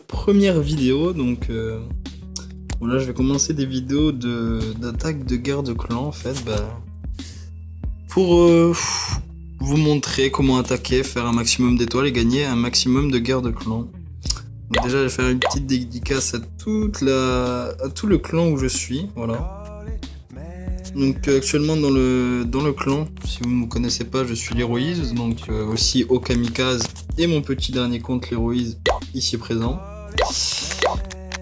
Première vidéo, donc voilà, je vais commencer des vidéos d'attaque de guerre de clan en fait, pour vous montrer comment attaquer, faire un maximum d'étoiles et gagner un maximum de guerre de clan. Donc déjà, je vais faire une petite dédicace à tout le clan où je suis, voilà. Donc actuellement dans le clan, si vous ne me connaissez pas, je suis l'héroïse, donc aussi au kamikaze et mon petit dernier compte l'héroïse ici présent.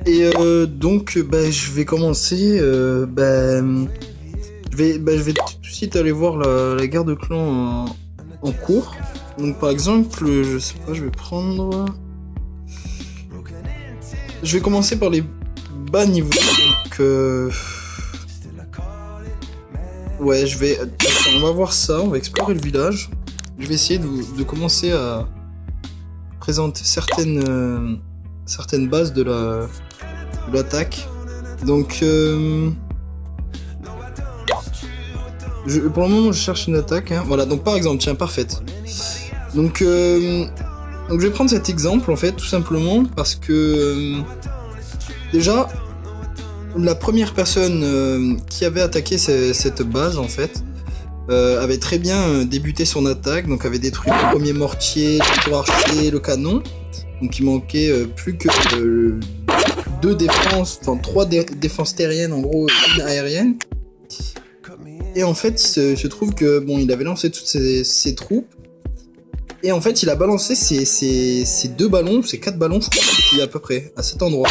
Et donc je vais commencer, je vais tout de suite aller voir la guerre de clan en cours. Donc par exemple, je sais pas, je vais commencer par les bas niveaux, donc ouais, on va voir ça, on va explorer le village. Je vais essayer de commencer à présenter certaines bases de l'attaque. Donc, pour le moment, je cherche une attaque. Hein. Voilà, donc par exemple, tiens, parfaite. Donc je vais prendre cet exemple, en fait, tout simplement, parce que déjà, la première personne qui avait attaqué cette base, en fait, avait très bien débuté son attaque, donc avait détruit le premier mortier, le tour archer, le canon. Donc il manquait plus que deux défenses, enfin 3 défenses terriennes, en gros, une aérienne. Et en fait, il se trouve que bon, il avait lancé toutes ses troupes. Et en fait, il a balancé ces 2 ballons, ces 4 ballons, je crois, à peu près, à cet endroit.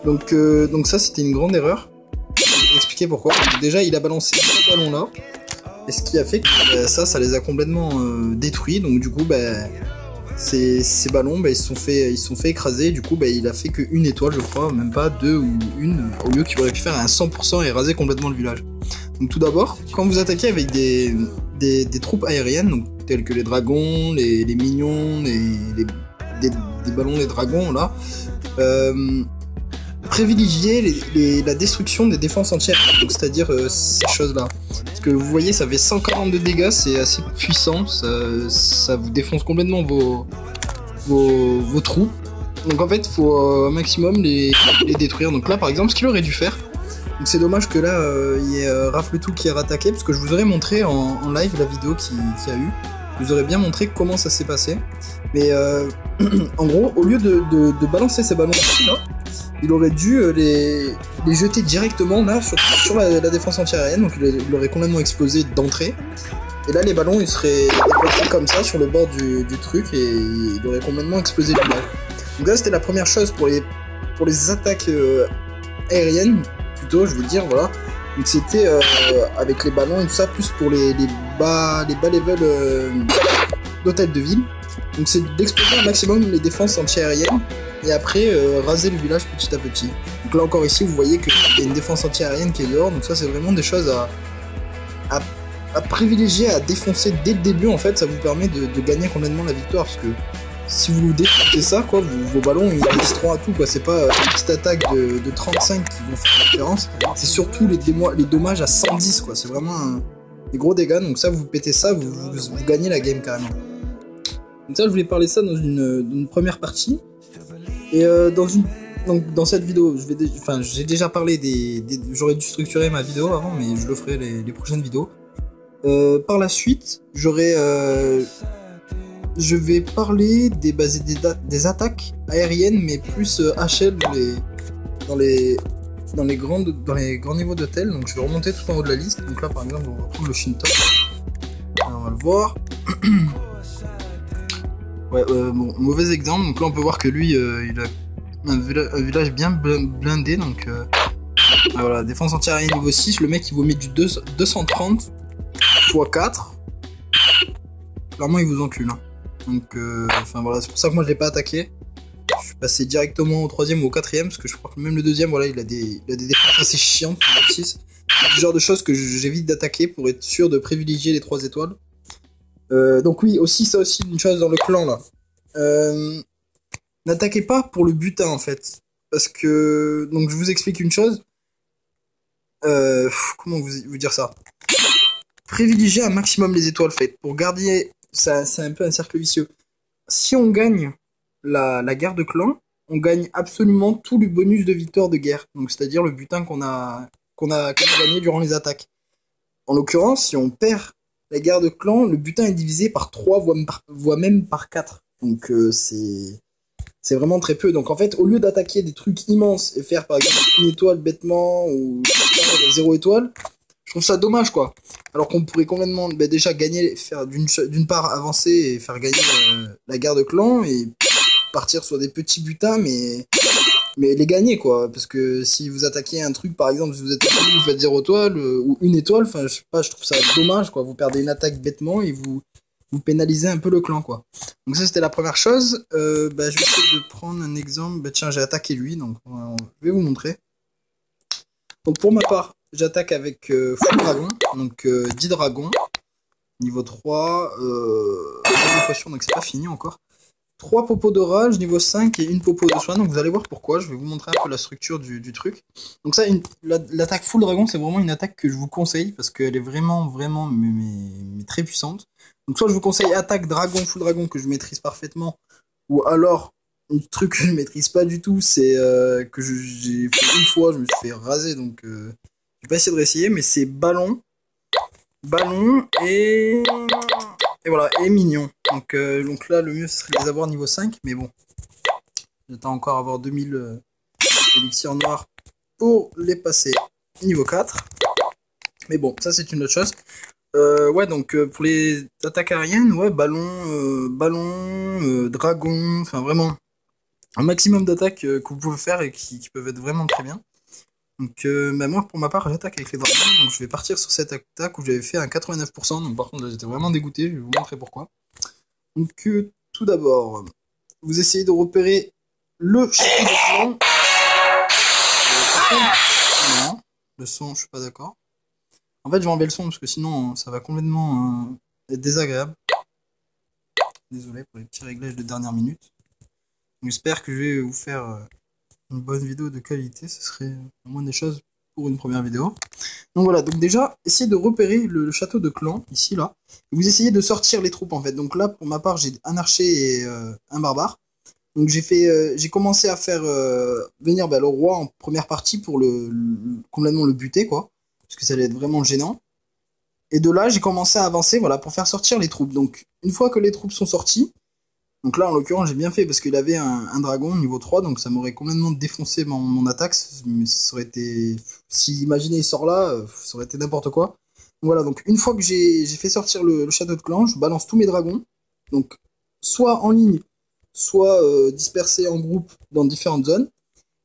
Donc ça, c'était une grande erreur. Je vais expliquer pourquoi. Donc, déjà, il a balancé ces ballons là. Et ce qui a fait que ça les a complètement détruits. Donc du coup, ces ballons, ils se sont fait écraser. Du coup, il a fait qu'une étoile, je crois, même pas 2 ou une, au lieu qu'il aurait pu faire un 100% et raser complètement le village. Donc tout d'abord, quand vous attaquez avec des troupes aériennes, donc telles que les dragons, les minions, des ballons, les dragons, là, privilégiez la destruction des défenses entières, donc c'est-à-dire ces choses-là. Parce que vous voyez, ça fait 142 dégâts, c'est assez puissant, ça vous défonce complètement vos troupes. Donc en fait, il faut un maximum les détruire. Donc là, par exemple, ce qu'il aurait dû faire, donc c'est dommage que là, il y ait Rafletou qui a rattaqué, parce que je vous aurais montré en live la vidéo qu'il y a eu. Je vous aurais bien montré comment ça s'est passé. Mais en gros, au lieu de balancer ces ballons ici, là, il aurait dû les jeter directement là sur la défense antiaérienne, donc il aurait complètement explosé d'entrée. Et là les ballons ils seraient déplacés comme ça sur le bord du truc et il aurait complètement explosé le village. Donc là c'était la première chose pour les attaques aériennes, plutôt je veux dire, voilà. Donc c'était avec les ballons et tout ça, plus pour les bas level d'hôtel de ville. Donc c'est d'exploser un maximum les défenses anti-aériennes et après raser le village petit à petit. Donc là encore ici vous voyez qu'il y a une défense anti-aérienne qui est dehors, donc ça c'est vraiment des choses à privilégier, à défoncer dès le début en fait, ça vous permet de gagner complètement la victoire, parce que si vous défoncez ça, quoi, vos ballons ils résisteront à tout, quoi. C'est pas une petite attaque de 35 qui vont faire la différence, c'est surtout les dommages à 110, quoi. C'est vraiment des gros dégâts, donc ça vous pétez ça, vous gagnez la game carrément. Donc ça je voulais parler ça dans une première partie. Et dans cette vidéo, j'ai déjà parlé j'aurais dû structurer ma vidéo avant, mais je le ferai les prochaines vidéos. Par la suite, je vais parler des attaques aériennes, mais plus HL dans les grands niveaux d'hôtel. Donc je vais remonter tout en haut de la liste. Donc là par exemple, on va prendre le Shinto. Alors, on va le voir. Ouais, bon, mauvais exemple. Donc là on peut voir que lui, il a un village bien blindé. Donc voilà, défense anti-aérienne niveau 6. Le mec il vous met du 230 x 4. Clairement il vous encule. Hein. Donc voilà, c'est pour ça que moi je l'ai pas attaqué. Je suis passé directement au 3ème ou au 4ème, parce que je crois que même le 2ème, voilà, il a des défenses assez chiantes. C'est le genre de choses que j'évite d'attaquer pour être sûr de privilégier les 3 étoiles. Donc oui, ça aussi une chose dans le clan là. N'attaquez pas pour le butin en fait. Parce que, donc je vous explique une chose. Comment vous dire ça? Privilégiez un maximum les étoiles faites pour garder, c'est un peu un cercle vicieux. Si on gagne la guerre de clan, on gagne absolument tout le bonus de victoire de guerre. Donc c'est-à-dire le butin qu'on a gagné durant les attaques. En l'occurrence, si on perd la guerre de clan, le butin est divisé par 3, voire même par 4. Donc c'est vraiment très peu. Donc en fait, au lieu d'attaquer des trucs immenses et faire par exemple une étoile bêtement ou 0 étoile, je trouve ça dommage quoi. Alors qu'on pourrait complètement déjà gagner, faire d'une part avancer et faire gagner la guerre de clan et partir sur des petits butins mais les gagner quoi. Parce que si vous attaquez un truc par exemple, si vous attaquez, vous faites 0 étoile ou une étoile, enfin je sais pas, je trouve ça dommage quoi. Vous perdez une attaque bêtement et vous pénalisez un peu le clan quoi. Donc ça c'était la première chose. Je vais essayer de prendre un exemple. Tiens, j'ai attaqué lui, donc je vais vous montrer. Donc pour ma part, j'attaque avec full dragon, donc 10 dragons, niveau 3, donc c'est pas fini encore. 3 popos d'orage, niveau 5 et une popo de soin, donc vous allez voir pourquoi, je vais vous montrer un peu la structure du truc. Donc ça, l'attaque full dragon, c'est vraiment une attaque que je vous conseille, parce qu'elle est vraiment mais très puissante. Donc soit je vous conseille attaque dragon, full dragon, que je maîtrise parfaitement, ou alors, un truc que je maîtrise pas du tout, c'est que j'ai fait une fois, je me suis fait raser, donc je vais pas essayer de réessayer, mais c'est ballon et voilà, et mignon. Donc là, le mieux, ce serait de les avoir niveau 5, mais bon. J'attends encore avoir 2000 élixirs noirs pour les passer niveau 4. Mais bon, ça c'est une autre chose. Ouais, donc pour les attaques aériennes, ouais, ballon, dragon, enfin vraiment, un maximum d'attaques que vous pouvez faire et qui peuvent être vraiment très bien. Donc moi pour ma part j'attaque avec les dragons, donc je vais partir sur cette attaque où j'avais fait un 89%, donc par contre là j'étais vraiment dégoûté, je vais vous montrer pourquoi. Donc tout d'abord, vous essayez de repérer le château de clan. Non, le son je suis pas d'accord. En fait je vais enlever le son parce que sinon ça va complètement être désagréable. Désolé pour les petits réglages de dernière minute. J'espère que je vais vous faire une bonne vidéo de qualité, ce serait la moindre des choses pour une première vidéo. Donc voilà, donc déjà, essayez de repérer le château de clan, ici, là. Vous essayez de sortir les troupes, en fait. Donc là, pour ma part, j'ai un archer et un barbare. Donc j'ai commencé à faire venir le roi en première partie pour complètement le buter, quoi. Parce que ça allait être vraiment gênant. Et de là, j'ai commencé à avancer, voilà, pour faire sortir les troupes. Donc, une fois que les troupes sont sorties, donc là, en l'occurrence, j'ai bien fait parce qu'il avait un dragon niveau 3, donc ça m'aurait complètement défoncé mon attaque. Mais ça aurait été... Si, imaginez, il sort là, ça aurait été n'importe quoi. Donc voilà, donc une fois que j'ai fait sortir le château de clan, je balance tous mes dragons. Donc, soit en ligne, soit dispersés en groupe dans différentes zones.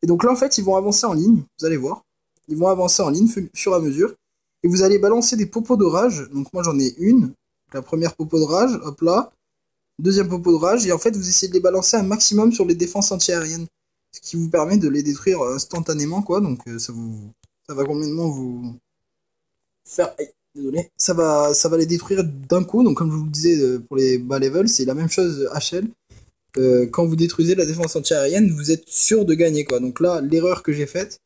Et donc là, en fait, ils vont avancer en ligne, vous allez voir. Ils vont avancer en ligne, fur et à mesure. Et vous allez balancer des popos de rage. Donc moi, j'en ai une. La première popo de rage, hop là. Deuxième popo de rage, et en fait vous essayez de les balancer un maximum sur les défenses anti-aériennes, ce qui vous permet de les détruire instantanément quoi, donc ça va complètement vous faire, désolé, ça va les détruire d'un coup, donc comme je vous le disais pour les bas level, c'est la même chose HL, quand vous détruisez la défense anti-aérienne, vous êtes sûr de gagner quoi, donc là l'erreur que j'ai faite,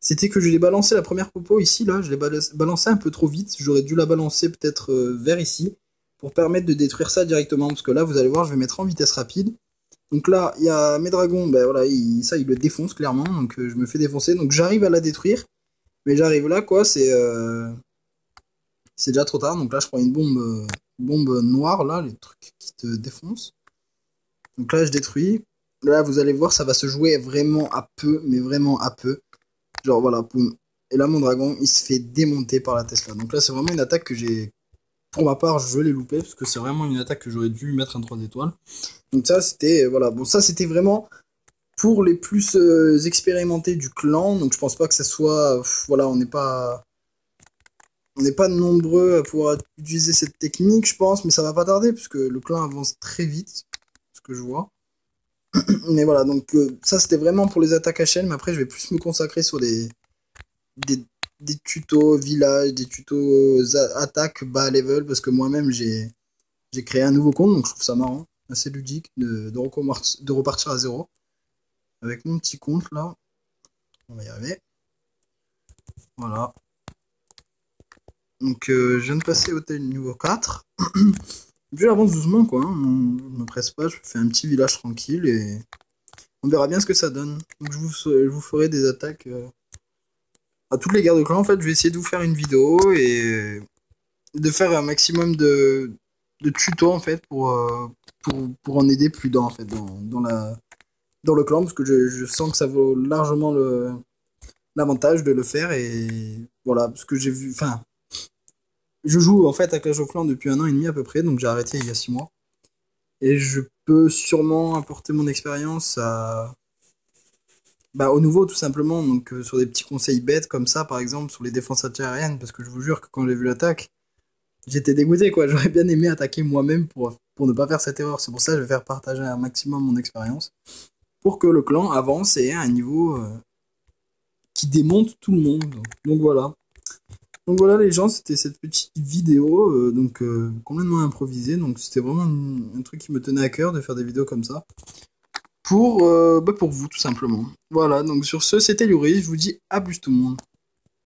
c'était que je l'ai balancé la première popo ici, là, je l'ai balancé un peu trop vite, j'aurais dû la balancer peut-être vers ici, pour permettre de détruire ça directement, parce que là, vous allez voir, je vais mettre en vitesse rapide. Donc là, il y a mes dragons, ben voilà, il le défonce clairement, donc je me fais défoncer, donc j'arrive à la détruire, mais j'arrive là, quoi, c'est déjà trop tard, donc là, je prends une bombe noire, là, les trucs qui te défoncent. Donc là, je détruis, là, vous allez voir, ça va se jouer vraiment à peu, mais vraiment à peu. Genre, voilà, boum. Et là, mon dragon, il se fait démonter par la Tesla. Donc là, c'est vraiment une attaque que j'ai... Pour ma part, je l'ai loupé, parce que c'est vraiment une attaque que j'aurais dû mettre un 3 étoiles. Donc ça, c'était... Voilà, bon, ça, c'était vraiment pour les plus expérimentés du clan. Donc je pense pas que ça soit... voilà, on n'est pas... On n'est pas nombreux à pouvoir utiliser cette technique, je pense, mais ça va pas tarder, puisque le clan avance très vite, ce que je vois. Mais voilà, donc ça, c'était vraiment pour les attaques HL, mais après, je vais plus me consacrer sur des tutos village, des tutos attaque bas level, parce que moi-même j'ai créé un nouveau compte, donc je trouve ça marrant, assez ludique de repartir à zéro. Avec mon petit compte là, on va y arriver. Voilà. Donc je viens de passer hôtel niveau 4. Je j'avance doucement quoi, hein. Je me presse pas, je fais un petit village tranquille et On verra bien ce que ça donne. Donc je vous ferai des attaques à toutes les guerres de clans. En fait, je vais essayer de vous faire une vidéo et de faire un maximum de tutos en fait pour en aider plus d'un en fait dans le clan parce que je sens que ça vaut largement l'avantage de le faire et voilà parce que j'ai vu enfin je joue en fait à Clash of Clans depuis 1 an et demi à peu près donc j'ai arrêté il y a 6 mois et je peux sûrement apporter mon expérience à au nouveau tout simplement donc sur des petits conseils bêtes comme ça par exemple sur les défenses antiaériennes parce que je vous jure que quand j'ai vu l'attaque j'étais dégoûté, quoi. J'aurais bien aimé attaquer moi-même pour ne pas faire cette erreur. C'est pour ça que je vais faire partager un maximum mon expérience pour que le clan avance et ait un niveau qui démonte tout le monde. Donc voilà. Donc voilà les gens, c'était cette petite vidéo complètement improvisée. Donc c'était vraiment un truc qui me tenait à cœur de faire des vidéos comme ça pour vous tout simplement. Voilà, donc sur ce, c'était Yuri. Je vous dis à plus tout le monde.